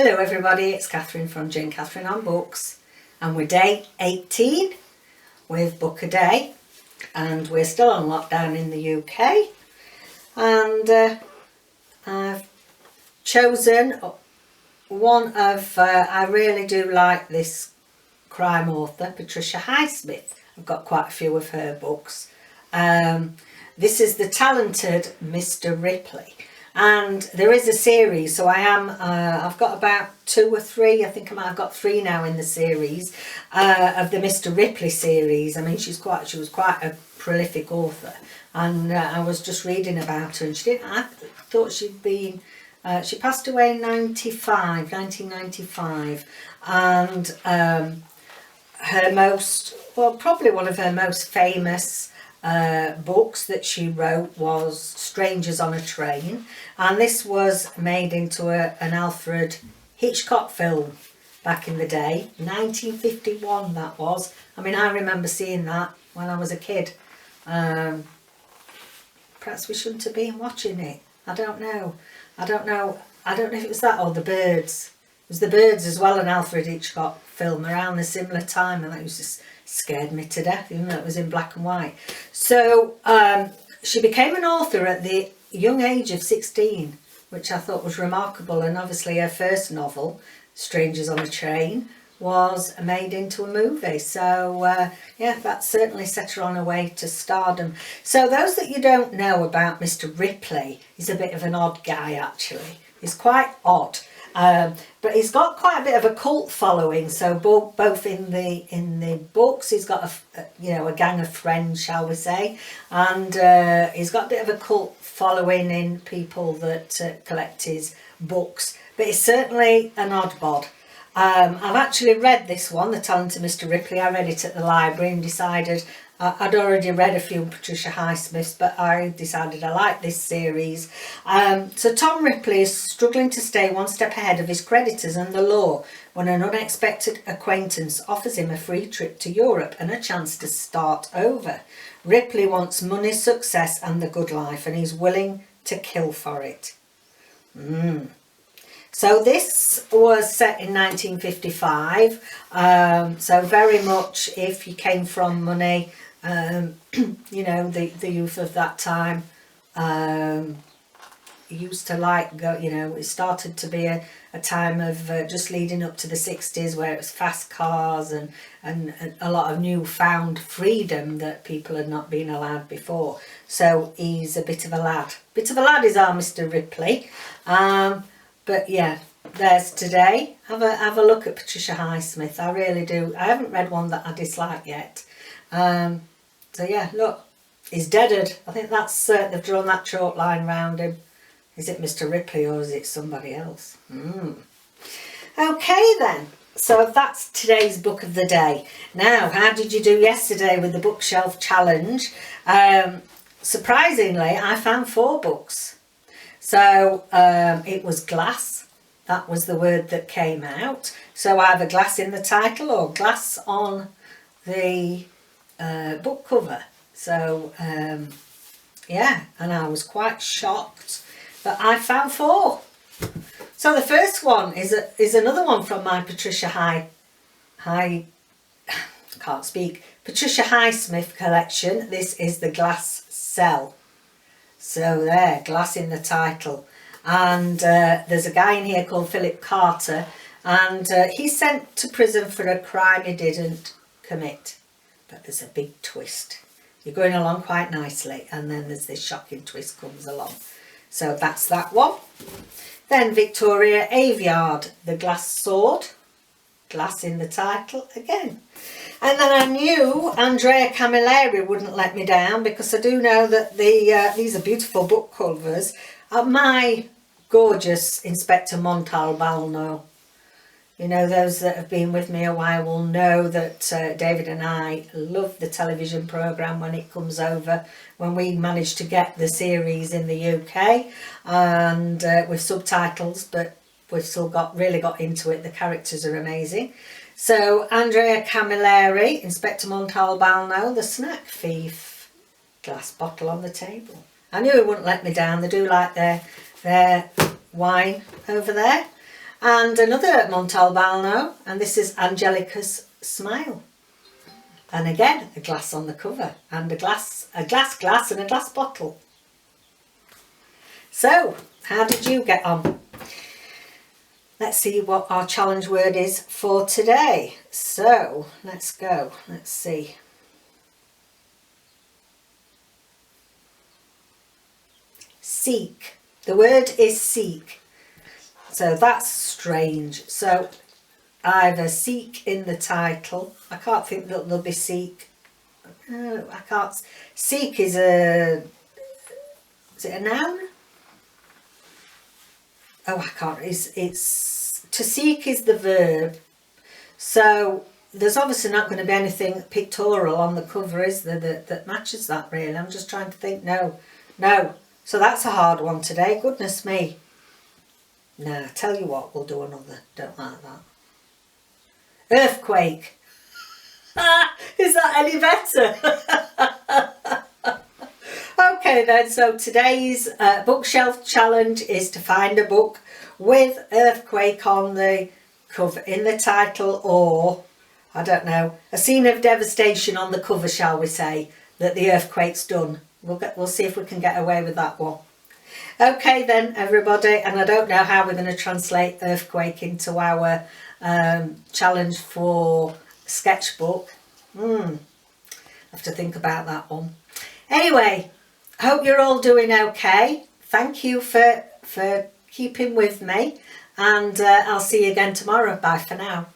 Hello everybody, it's Catherine from Jayne Catherine on Books, and we're day 18 with Book a Day, and we're still on lockdown in the UK, and I've chosen one of, I really do like this crime author, Patricia Highsmith. I've got quite a few of her books. This is the Talented Mr. Ripley. And there is a series, so I've got about 2 or 3, I think I might have got 3 now in the series, of the Mr. Ripley series. I mean, she was quite a prolific author, and I was just reading about her, and I thought she'd been, she passed away in 1995, and probably one of her most famous books that she wrote was Strangers on a Train, and this was made into an Alfred Hitchcock film back in the day, 1951 that was. I mean, I remember seeing that when I was a kid. Perhaps we shouldn't have been watching it. I don't know if it was that or The Birds. It was The Birds as well, an Alfred Hitchcock film around a similar time, and that was just scared me to death, even though it was in black and white. So she became an author at the young age of 16, which I thought was remarkable, and obviously her first novel, Strangers on a Train, was made into a movie. So yeah, that certainly set her on her way to stardom. So those that you don't know about Mr. Ripley, he's a bit of an odd guy actually. He's quite odd. But he's got quite a bit of a cult following. So both in the books, he's got a gang of friends, shall we say, and he's got a bit of a cult following in people that collect his books. But he's certainly an odd bod. I've actually read this one, The Talented Mr. Ripley. I read it at the library and decided I'd already read a few Patricia Highsmiths, but I decided I liked this series. So Tom Ripley is struggling to stay one step ahead of his creditors and the law when an unexpected acquaintance offers him a free trip to Europe and a chance to start over. Ripley wants money, success and the good life, and he's willing to kill for it. So this was set in 1955, so very much if you came from money, the youth of that time used to it started to be a time of just leading up to the 60s, where it was fast cars and a lot of newfound freedom that people had not been allowed before. So he's a bit of a lad. Bit of a lad is our Mr. Ripley. But yeah, there's today. Have a look at Patricia Highsmith. I really do. I haven't read one that I dislike yet. So yeah, look, he's deaded. I think that's they've drawn that chalk line round him. Is it Mr. Ripley or is it somebody else? Okay then. So that's today's book of the day. Now, how did you do yesterday with the bookshelf challenge? Surprisingly, I found 4 books. So it was glass. That was the word that came out. So either glass in the title or glass on the book cover. So yeah, and I was quite shocked that I found 4. So the first one is another one from my Patricia Patricia Highsmith collection. This is the Glass Cell. So there, glass in the title. And there's a guy in here called Philip Carter, and he's sent to prison for a crime he didn't commit. But there's a big twist. You're going along quite nicely, and then there's this shocking twist comes along. So that's that one. Then Victoria Aveyard, The Glass Sword. Glass in the title again. And then I knew Andrea Camilleri wouldn't let me down, because I do know that these are beautiful book covers of my gorgeous Inspector Montalbano. You know, those that have been with me a while will know that David and I love the television programme when it comes over, when we managed to get the series in the UK and with subtitles, but we've still really got into it. The characters are amazing. So Andrea Camilleri, Inspector Montalbano, The Snack Thief, glass bottle on the table. I knew he wouldn't let me down. They do like their wine over there. And another Montalbano, and this is Angelica's Smile. And again, a glass on the cover, and a glass and a glass bottle. So, how did you get on? Let's see what our challenge word is for today. So, let's go. Let's see. Seek. The word is seek. So that's strange. So either seek in the title. I can't think that there'll be seek. No, I can't. Seek is a... Is it a noun? Oh, I can't. It's to seek is the verb. So there's obviously not going to be anything pictorial on the cover, is there, that matches that really? I'm just trying to think. No. So that's a hard one today. Goodness me. No, tell you what, we'll do another. Don't like that. Earthquake. Is that any better? Okay then, so today's bookshelf challenge is to find a book with earthquake on the cover, in the title, or, I don't know, a scene of devastation on the cover, shall we say, that the earthquake's done. We'll see if we can get away with that one. Okay then, everybody, and I don't know how we're going to translate earthquake into our challenge for sketchbook. Have to think about that one. Anyway, hope you're all doing okay. Thank you for keeping with me, and I'll see you again tomorrow. Bye for now.